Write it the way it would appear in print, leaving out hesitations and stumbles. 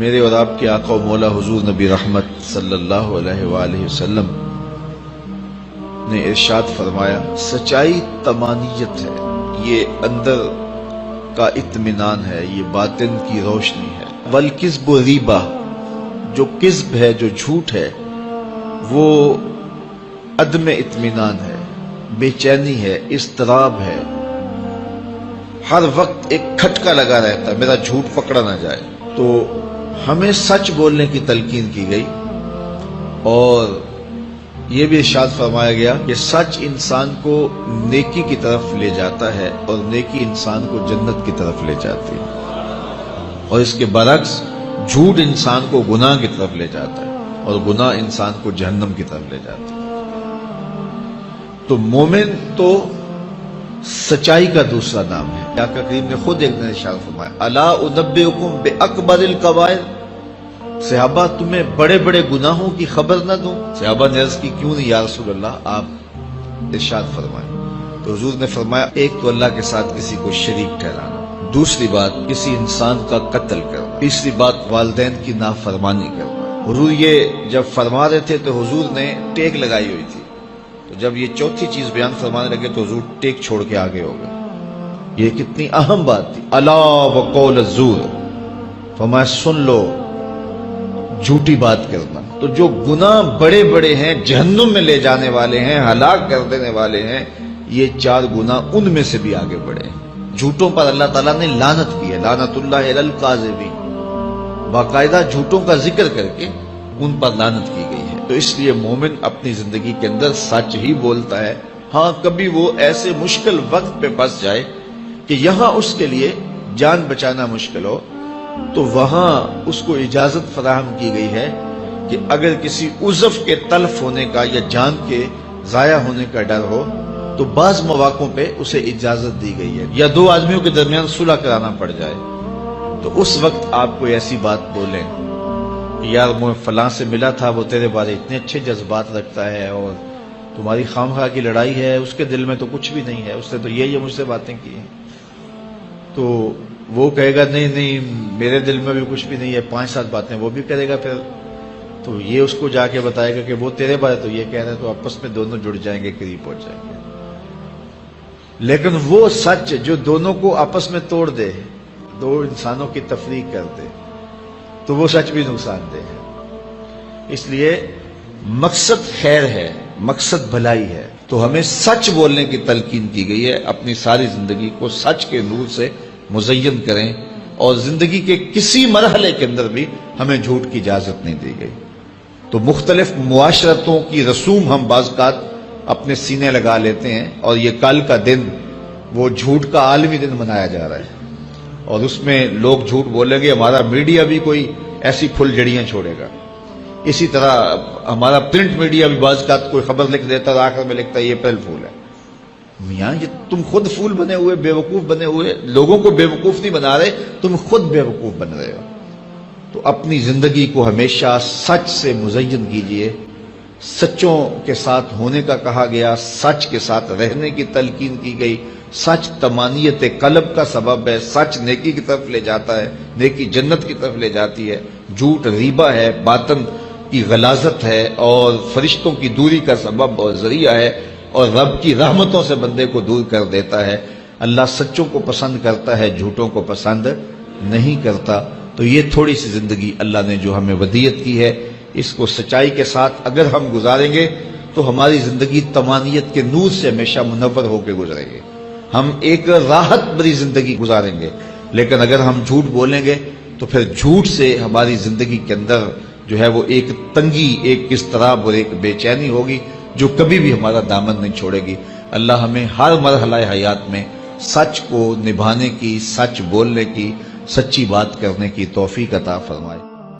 میرے اور آپ کے آقا و مولا حضور نبی رحمت صلی اللہ علیہ وآلہ وسلم نے ارشاد فرمایا، سچائی طمانیت ہے، یہ اندر کا اطمینان ہے، یہ باطن کی روشنی ہے۔ والکذب ریبہ، جو کذب ہے، جو جھوٹ ہے، وہ عدم اطمینان ہے، بے چینی ہے، اضطراب ہے، ہر وقت ایک کھٹکا لگا رہتا ہے میرا جھوٹ پکڑا نہ جائے۔ تو ہمیں سچ بولنے کی تلقین کی گئی، اور یہ بھی ارشاد فرمایا گیا کہ سچ انسان کو نیکی کی طرف لے جاتا ہے اور نیکی انسان کو جنت کی طرف لے جاتی ہے، اور اس کے برعکس جھوٹ انسان کو گناہ کی طرف لے جاتا ہے اور گناہ انسان کو جہنم کی طرف لے جاتا ہے۔ تو مومن تو سچائی کا دوسرا نام ہے۔ آقا کریم نے خود ایک دن ارشاد فرمایا، الا انبئکم باکبر الکبائر، صحابہ تمہیں بڑے بڑے گناہوں کی خبر نہ دوں؟ صحابہ نے عرض کی، کیوں نہیں یا رسول اللہ، آپ ارشاد فرمائیں۔ تو حضور نے فرمایا، ایک تو اللہ کے ساتھ کسی کو شریک ٹھہرانا، دوسری بات کسی انسان کا قتل کرنا، تیسری بات والدین کی نافرمانی کرنا۔ حضور یہ جب فرما رہے تھے تو حضور نے ٹیک لگائی ہوئی تھی، تو جب یہ چوتھی چیز بیان فرمانے لگے تو حضور ٹیک چھوڑ کے آگے ہو گئے۔ یہ کتنی اہم بات تھی، الا وقول الزور، فرمایا سن لو جھوٹی بات کرنا۔ تو جو گناہ بڑے بڑے ہیں، جہنم میں لے جانے والے ہیں، ہلاک کر دینے والے ہیں، یہ چار گناہ ان میں سے بھی آگے بڑھے ہیں۔ جھوٹوں پر اللہ تعالیٰ نے لعنت کی ہے، لعنت اللہ علی الکاذبین، باقاعدہ جھوٹوں کا ذکر کر کے ان پر لعنت کی گئی ہے۔ تو اس لیے مومن اپنی زندگی کے اندر سچ ہی بولتا ہے۔ ہاں کبھی وہ ایسے مشکل وقت پہ پھنس جائے کہ یہاں اس کے لیے جان بچانا مشکل ہو، تو وہاں اس کو اجازت فراہم کی گئی ہے کہ اگر کسی عضو کے تلف ہونے کا یا جان کے ضائع ہونے کا ڈر ہو تو بعض مواقعوں پہ اسے اجازت دی گئی ہے، یا دو آدمیوں کے درمیان صلح کرانا پڑ جائے تو اس وقت آپ کوئی ایسی بات بولیں کہ یار میں فلاں سے ملا تھا، وہ تیرے بارے اتنے اچھے جذبات رکھتا ہے، اور تمہاری خواہ کی لڑائی ہے، اس کے دل میں تو کچھ بھی نہیں ہے، اس نے تو یہ مجھ سے باتیں کی ہیں۔ تو وہ کہے گا نہیں نہیں میرے دل میں بھی کچھ بھی نہیں ہے، 5-7 باتیں وہ بھی کرے گا، پھر تو یہ اس کو جا کے بتائے گا کہ وہ تیرے بارے تو یہ کہہ رہے، تو آپس میں دونوں جڑ جائیں گے، قریب پہنچ جائیں گے۔ لیکن وہ سچ جو دونوں کو آپس میں توڑ دے، دو انسانوں کی تفریق کر دے، تو وہ سچ بھی نقصان دہ ہے۔ اس لیے مقصد خیر ہے، مقصد بھلائی ہے، تو ہمیں سچ بولنے کی تلقین کی گئی ہے۔ اپنی ساری زندگی کو سچ کے نور سے مزین کریں، اور زندگی کے کسی مرحلے کے اندر بھی ہمیں جھوٹ کی اجازت نہیں دی گئی۔ تو مختلف معاشرتوں کی رسوم ہم بعض اوقات اپنے سینے لگا لیتے ہیں، اور یہ کل کا دن وہ جھوٹ کا عالمی دن منایا جا رہا ہے، اور اس میں لوگ جھوٹ بولیں گے، ہمارا میڈیا بھی کوئی ایسی پھل جڑیاں چھوڑے گا، اسی طرح ہمارا پرنٹ میڈیا بھی بعض اوقات کوئی خبر لکھ دیتا ہے اور آخر میں لکھتا ہے یہ اپریل پھول ہے۔ میاں یہ تم خود پھول بنے ہوئے، بیوقوف بنے ہوئے، لوگوں کو بیوقوف نہیں بنا رہے، تم خود بیوقوف بن رہے ہو۔ تو اپنی زندگی کو ہمیشہ سچ سے مزین کیجئے، سچوں کے ساتھ ہونے کا کہا گیا، سچ کے ساتھ رہنے کی تلقین کی گئی۔ سچ طمانیت قلب کا سبب ہے، سچ نیکی کی طرف لے جاتا ہے، نیکی جنت کی طرف لے جاتی ہے، جھوٹ ریبہ ہے، باطن کی غلاظت ہے، اور فرشتوں کی دوری کا سبب اور ذریعہ ہے، اور رب کی رحمتوں سے بندے کو دور کر دیتا ہے۔ اللہ سچوں کو پسند کرتا ہے، جھوٹوں کو پسند نہیں کرتا۔ تو یہ تھوڑی سی زندگی اللہ نے جو ہمیں ودیعت کی ہے، اس کو سچائی کے ساتھ اگر ہم گزاریں گے تو ہماری زندگی طمانیت کے نور سے ہمیشہ منور ہو کے گزرے گی، ہم ایک راحت بھری زندگی گزاریں گے۔ لیکن اگر ہم جھوٹ بولیں گے تو پھر جھوٹ سے ہماری زندگی کے اندر جو ہے وہ ایک تنگی، ایک اضطراب اور ایک بے چینی ہوگی جو کبھی بھی ہمارا دامن نہیں چھوڑے گی۔ اللہ ہمیں ہر مرحلہ حیات میں سچ کو نبھانے کی، سچ بولنے کی، سچی بات کرنے کی توفیق عطا فرمائے۔